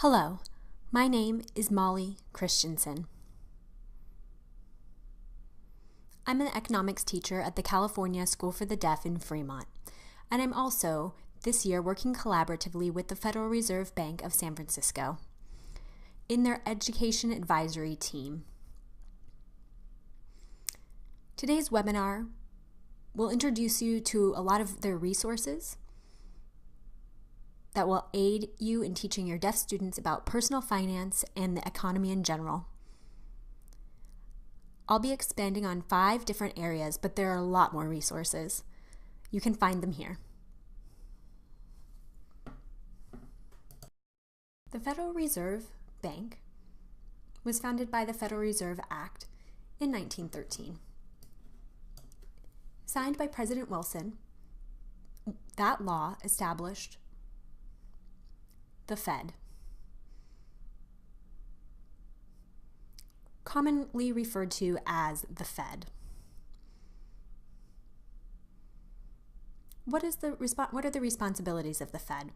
Hello, my name is Molly Christensen. I'm an economics teacher at the California School for the Deaf in Fremont, and I'm also, this year, working collaboratively with the Federal Reserve Bank of San Francisco in their Education Advisory Team. Today's webinar will introduce you to a lot of their resources that will aid you in teaching your deaf students about personal finance and the economy in general. I'll be expanding on 5 different areas, but there are a lot more resources. You can find them here. The Federal Reserve Bank was founded by the Federal Reserve Act in 1913. Signed by President Wilson, that law established the Fed, commonly referred to as the Fed. What are the responsibilities of the Fed?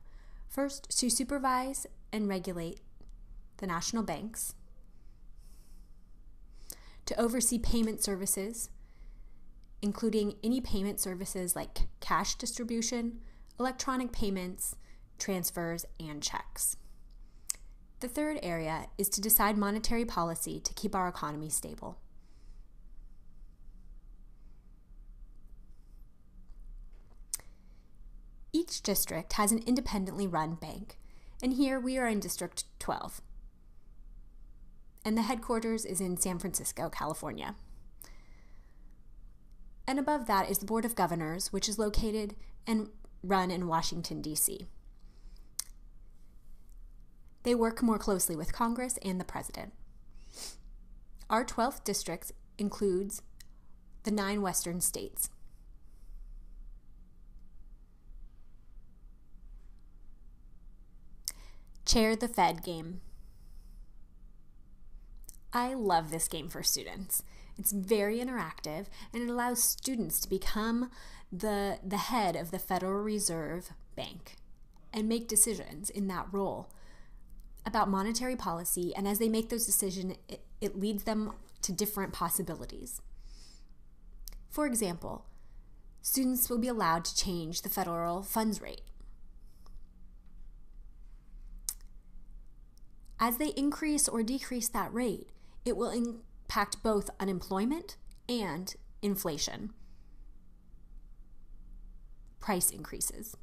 First, to supervise and regulate the national banks, to oversee payment services, including any payment services like cash distribution, electronic payments, transfers, and checks. The third area is to decide monetary policy to keep our economy stable. Each district has an independently run bank, and here we are in District 12. And the headquarters is in San Francisco, California. And above that is the Board of Governors, which is located and run in Washington, D.C. They work more closely with Congress and the President. Our 12th district includes the 9 western states. Chair the Fed game. I love this game for students. It's very interactive, and it allows students to become the head of the Federal Reserve Bank and make decisions in that role about monetary policy, and as they make those decisions, it leads them to different possibilities. For example, students will be allowed to change the federal funds rate. As they increase or decrease that rate, it will impact both unemployment and inflation, price increases,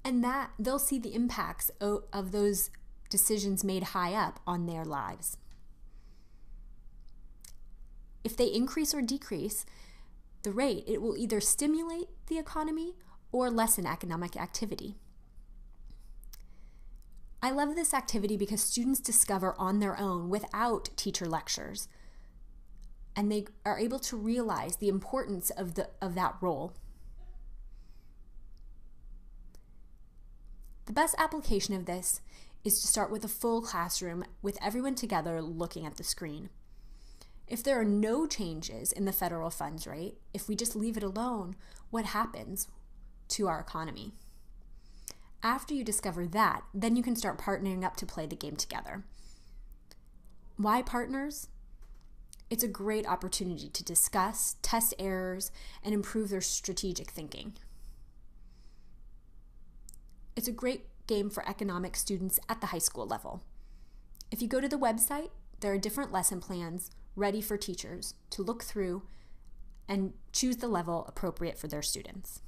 and that they'll see the impacts of those decisions made high up on their lives. If they increase or decrease the rate, it will either stimulate the economy or lessen economic activity. I love this activity because students discover on their own without teacher lectures, and they are able to realize the importance of that role. The best application of this is to start with a full classroom with everyone together looking at the screen. If there are no changes in the federal funds rate, if we just leave it alone, what happens to our economy? After you discover that, then you can start partnering up to play the game together. Why partners? It's a great opportunity to discuss, test errors, and improve their strategic thinking. It's a great game for economics students at the high school level. If you go to the website, there are different lesson plans ready for teachers to look through and choose the level appropriate for their students.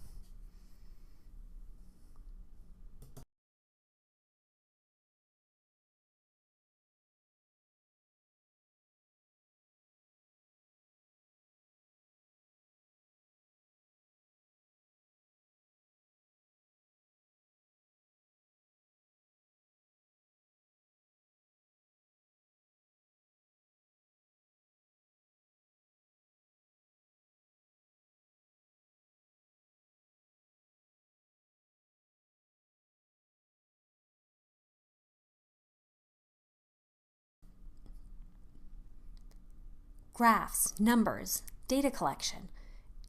Graphs, numbers, data collection,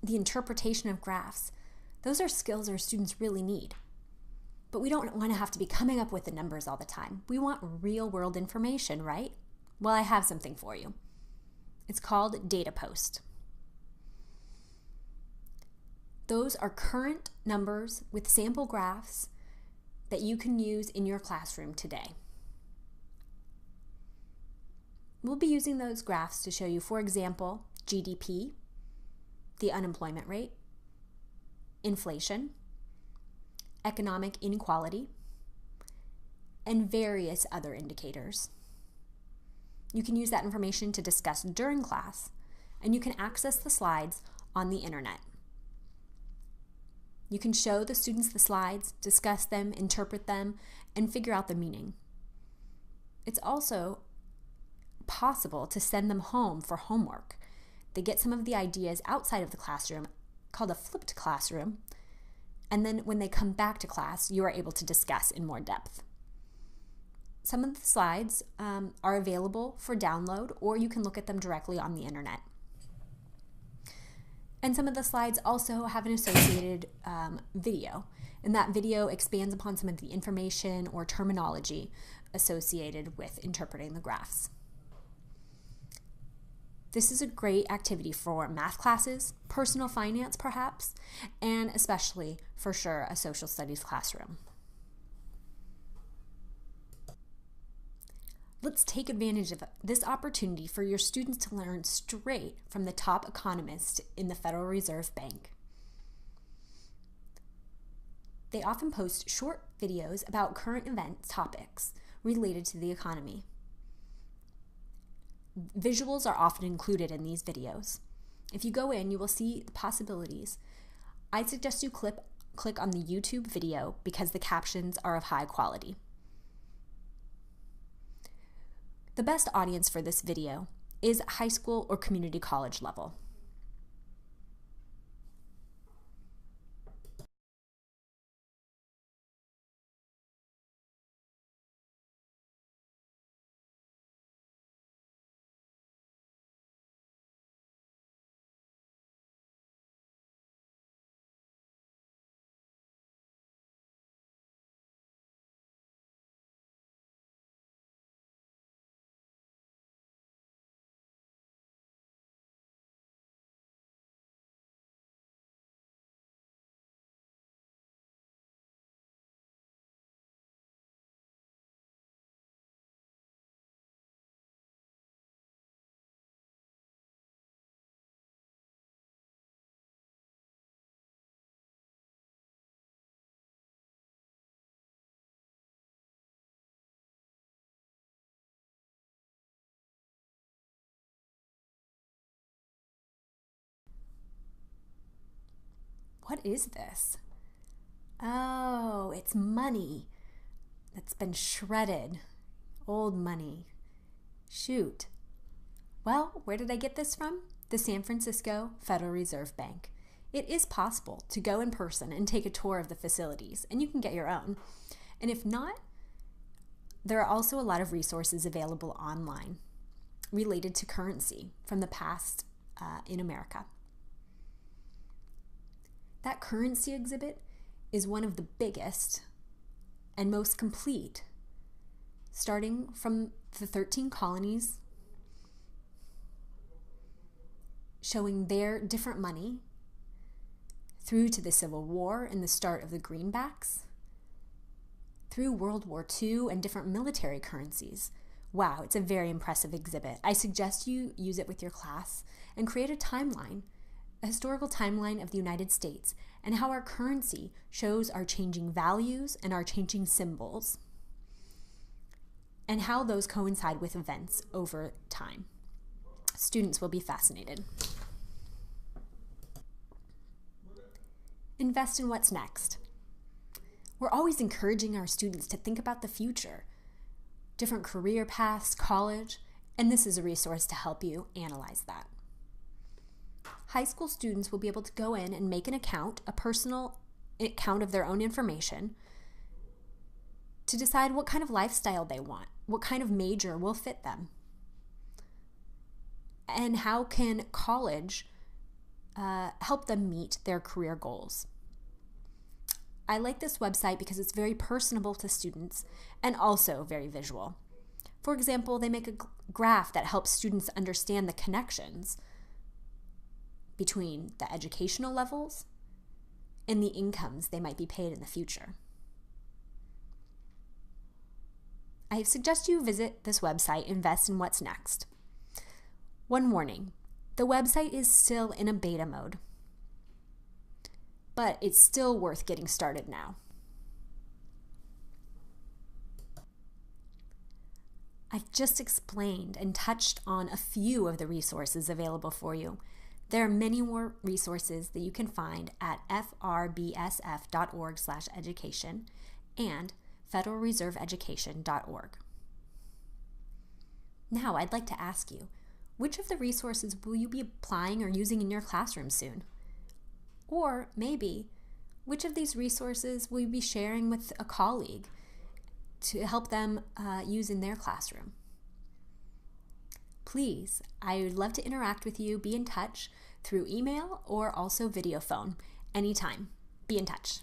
the interpretation of graphs, those are skills our students really need. But we don't want to have to be coming up with the numbers all the time. We want real world information, right? Well, I have something for you. It's called Data Post. Those are current numbers with sample graphs that you can use in your classroom today. We'll be using those graphs to show you, for example, GDP, the unemployment rate, inflation, economic inequality, and various other indicators. You can use that information to discuss during class, and you can access the slides on the internet. You can show the students the slides, discuss them, interpret them, and figure out the meaning. It's also possible to send them home for homework. They get some of the ideas outside of the classroom, called a flipped classroom, and then when they come back to class, you are able to discuss in more depth. Some of the slides are available for download, or you can look at them directly on the internet. And some of the slides also have an associated video, and that video expands upon some of the information or terminology associated with interpreting the graphs. This is a great activity for math classes, personal finance perhaps, and especially for sure a social studies classroom. Let's take advantage of this opportunity for your students to learn straight from the top economist in the Federal Reserve Bank. They often post short videos about current event topics related to the economy. Visuals are often included in these videos. If you go in, you will see the possibilities. I suggest you click on the YouTube video because the captions are of high quality. The best audience for this video is high school or community college level. What is this? Oh, it's money that's been shredded. Old money. Shoot. Well, where did I get this from? The San Francisco Federal Reserve Bank. It is possible to go in person and take a tour of the facilities, and you can get your own. And if not, there are also a lot of resources available online related to currency from the past in America. That currency exhibit is one of the biggest and most complete, starting from the 13 colonies, showing their different money, through to the Civil War and the start of the greenbacks, through World War II and different military currencies. Wow, it's a very impressive exhibit. I suggest you use it with your class and create a timeline, a historical timeline of the United States and how our currency shows our changing values and our changing symbols, and how those coincide with events over time. Students will be fascinated. Invest in what's next. We're always encouraging our students to think about the future, different career paths, college, and this is a resource to help you analyze that. High school students will be able to go in and make an account, a personal account of their own information, to decide what kind of lifestyle they want, what kind of major will fit them, and how can college help them meet their career goals. I like this website because it's very personable to students and also very visual. For example, they make a graph that helps students understand the connections between the educational levels and the incomes they might be paid in the future. I suggest you visit this website, Invest in What's Next. One warning, the website is still in a beta mode, but it's still worth getting started now. I've just explained and touched on a few of the resources available for you. There are many more resources that you can find at FRBSF.org/education and FederalReserveEducation.org. Now, I'd like to ask you, which of the resources will you be applying or using in your classroom soon? Or maybe, which of these resources will you be sharing with a colleague to help them use in their classroom? Please, I would love to interact with you. Be in touch through email or also video phone anytime. Be in touch.